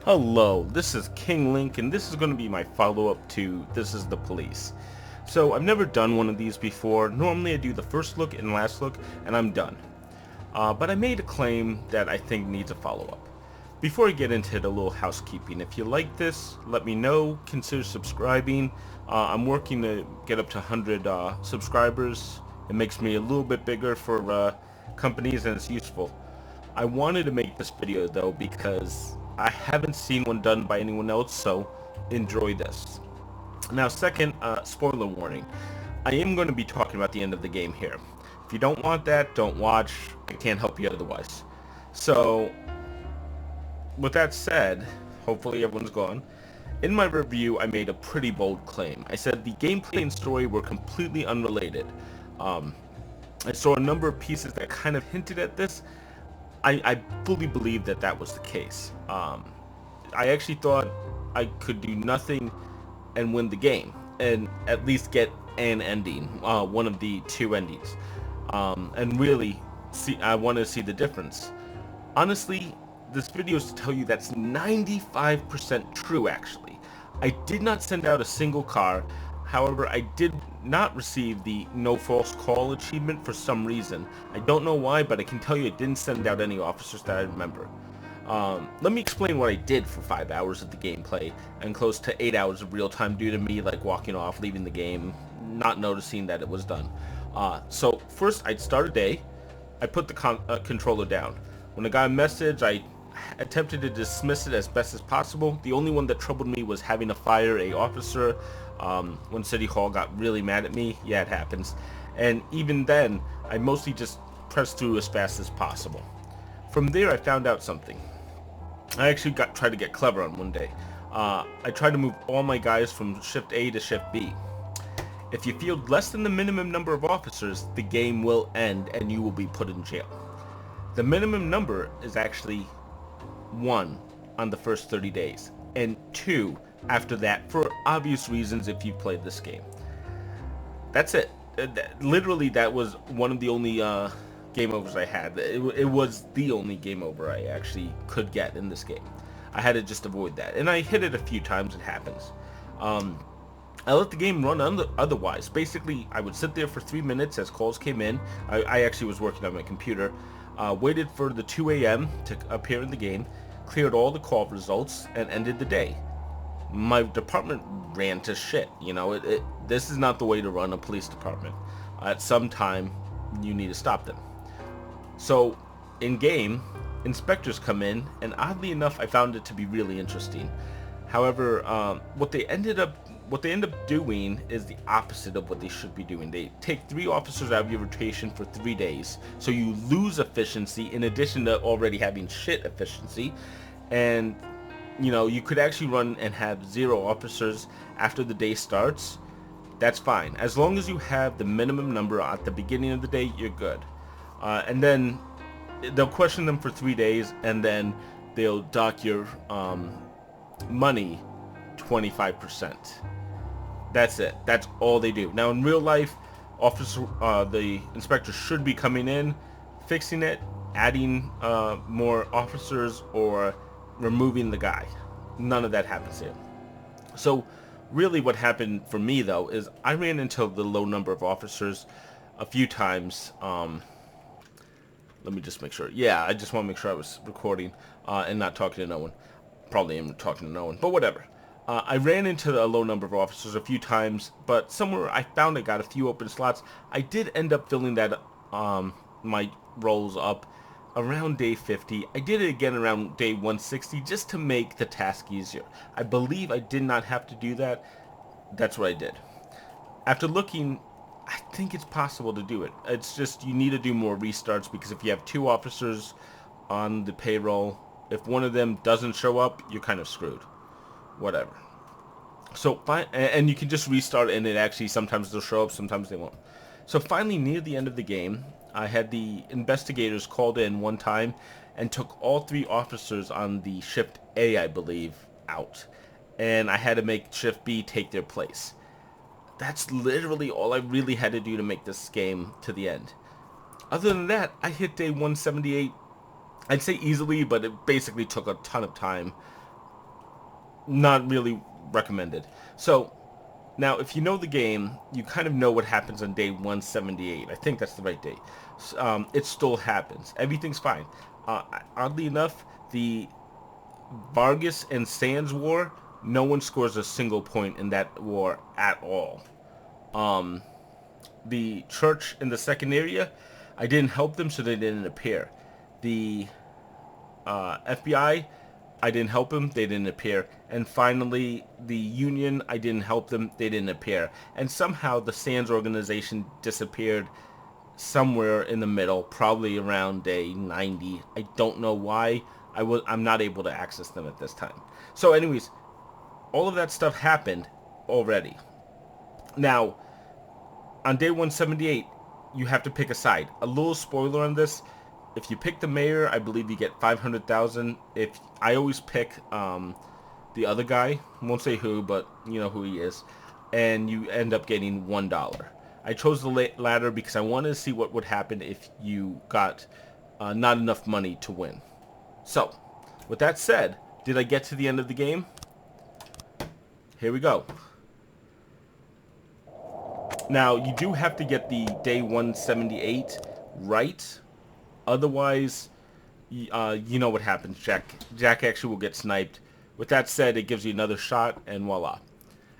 Hello, this is King Link, and this is going to be my follow-up to This is the Police. So, I've never done one of these before. Normally I do the first look and last look, and I'm done. But I made a claim that I think needs a follow-up. Before I get into it, a little housekeeping. If you like this, let me know. Consider subscribing. I'm working to get up to 100 subscribers. It makes me a little bit bigger for companies, and it's useful. I wanted to make this video though because I haven't seen one done by anyone else, so enjoy this. Now second, spoiler warning. I am going to be talking about the end of the game here. If you don't want that, don't watch. I can't help you otherwise. So, with that said, hopefully everyone's gone. In my review, I made a pretty bold claim. I said the gameplay and story were completely unrelated. I saw a number of pieces that kind of hinted at this. I fully believe that that was the case. I actually thought I could do nothing and win the game, and at least get an ending, one of the two endings, and really see. I want to see the difference. Honestly, this video is to tell you that's 95% true. Actually, I did not send out a single car. However, I did not receive the no false call achievement for some reason. I don't know why, but I can tell you it didn't send out any officers that I remember. Let me explain what I did for 5 hours of the gameplay and close to 8 hours of real time due to me like walking off, leaving the game, not noticing that it was done. So first I'd start a day. I put the controller down. When I got a message, I attempted to dismiss it as best as possible. The only one that troubled me was having to fire a officer when City Hall got really mad at me. Yeah, it happens. And even then, I mostly just pressed through as fast as possible. From there, I found out something. I actually tried to get clever on one day. I tried to move all my guys from Shift A to Shift B. If you field less than the minimum number of officers, the game will end and you will be put in jail. The minimum number is actually 1 on the first 30 days, and 2 after that, for obvious reasons if you played this game. That's it. Literally, that was one of the only game overs I had. It was the only game over I actually could get in this game. I had to just avoid that, and I hit it a few times. It happens. I let the game run otherwise. Basically, I would sit there for 3 minutes as calls came in. I actually was working on my computer. Waited for the 2 a.m. to appear in the game, cleared all the call results, and ended the day. My department ran to shit. You know, this is not the way to run a police department. At some time, you need to stop them. So, in game, inspectors come in, and oddly enough, I found it to be really interesting. However, what they end up doing is the opposite of what they should be doing. They take 3 officers out of your rotation for 3 days, so you lose efficiency in addition to already having shit efficiency. And you know, you could actually run and have 0 officers after the day starts. That's fine. As long as you have the minimum number at the beginning of the day, you're good. And then they'll question them for 3 days, and then they'll dock your money 25%. That's it. That's all they do. Now in real life, the inspector should be coming in, fixing it, adding more officers, or removing the guy. None of that happens here. So really what happened for me though is I ran into the low number of officers a few times. Let me just make sure. Yeah, I just want to make sure I was recording and not talking to no one. Probably am talking to no one, but whatever. I ran into a low number of officers a few times, but somewhere I found I got a few open slots. I did end up filling that my roles up around day 50. I did it again around day 160 just to make the task easier. I believe I did not have to do that. That's what I did. After looking, I think it's possible to do it. It's just you need to do more restarts, because if you have 2 officers on the payroll, if one of them doesn't show up, you're kind of screwed. Whatever. So and you can just restart, and it actually sometimes they'll show up, sometimes they won't. So finally, near the end of the game, I had the investigators called in one time and took all 3 officers on the Shift A, I believe, out. And I had to make Shift B take their place. That's literally all I really had to do to make this game to the end. Other than that, I hit day 178, I'd say easily, but it basically took a ton of time. not really recommended. So now, if you know the game, you kind of know what happens on day 178. I think that's the right day. It still happens. Everything's fine. Oddly enough, the Vargas and Sands war, no one scores a single point in that war at all. Um, the church in the second area, I didn't help them, so they didn't appear. The FBI, I didn't help them, they didn't appear. And finally, the Union, I didn't help them, they didn't appear. And somehow the Sands organization disappeared somewhere in the middle, probably around day 90. I don't know why. I'm not able to access them at this time. So anyways, all of that stuff happened already. Now, on day 178, you have to pick a side. A little spoiler on this: if you pick the mayor, I believe you get 500,000. If I always pick the other guy, won't say who, but you know who he is, and you end up getting $1. I chose the latter because I wanted to see what would happen if you got not enough money to win. So, with that said, did I get to the end of the game? Here we go. Now, you do have to get the day 178 right. Otherwise, you know what happens. Jack actually will get sniped. With that said, it gives you another shot, and voila.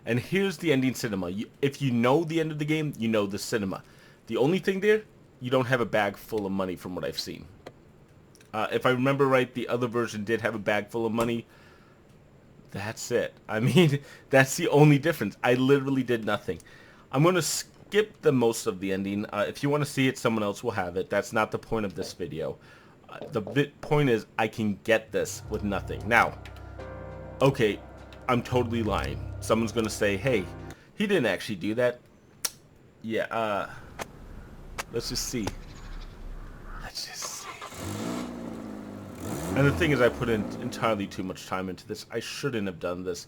And here's the ending cinema. If you know the end of the game, you know the cinema. The only thing there, you don't have a bag full of money from what I've seen. If I remember right, the other version did have a bag full of money. That's it. I mean, that's the only difference. I literally did nothing. I'm going to skip the most of the ending. If you want to see it, someone else will have it. That's not the point of this video. The point is, I can get this with nothing. Now, okay, I'm totally lying. Someone's going to say, hey, he didn't actually do that. Yeah, let's just see. Let's just see. And the thing is, I put in entirely too much time into this. I shouldn't have done this.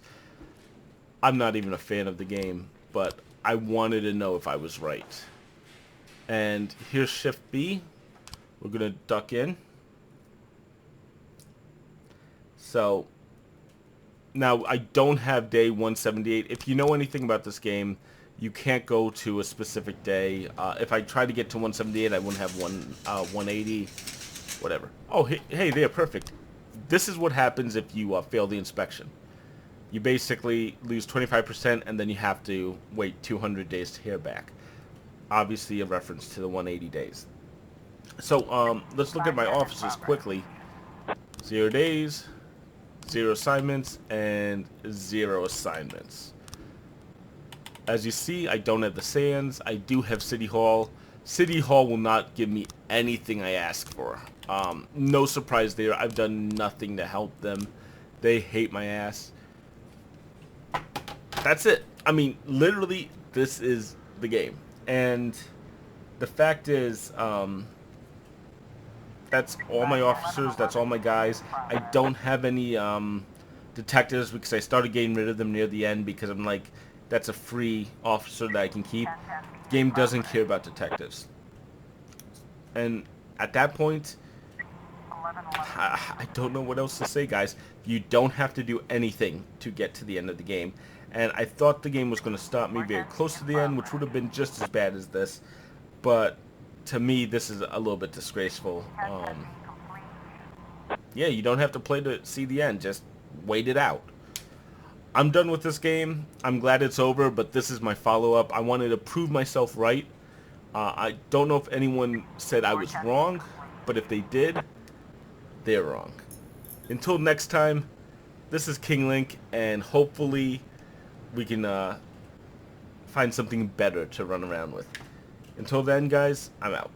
I'm not even a fan of the game, but I wanted to know if I was right. And here's Shift B. We're going to duck in. So, now I don't have day 178. If you know anything about this game, you can't go to a specific day. If I tried to get to 178, I wouldn't have 180. Whatever. Oh, hey, they're perfect. This is what happens if you fail the inspection. You basically lose 25%, and then you have to wait 200 days to hear back. Obviously, a reference to the 180 days. So, let's look at my officers quickly. 0 days, 0 assignments, and 0 assignments. As you see, I don't have the Sands. I do have City Hall. City Hall will not give me anything I ask for. No surprise there. I've done nothing to help them. They hate my ass. That's it. I mean, literally, this is the game. And the fact is, that's all my officers. That's all my guys. I don't have any detectives because I started getting rid of them near the end because I'm like, that's a free officer that I can keep. Game doesn't care about detectives. And at that point, I don't know what else to say, guys. You don't have to do anything to get to the end of the game. And I thought the game was going to stop me very close to the end, which would have been just as bad as this. But to me, this is a little bit disgraceful. Yeah, you don't have to play to see the end. Just wait it out. I'm done with this game. I'm glad it's over, but this is my follow-up. I wanted to prove myself right. I don't know if anyone said I was wrong, but if they did, they're wrong. Until next time, this is Kinglink, and hopefully we can find something better to run around with. Until then, guys, I'm out.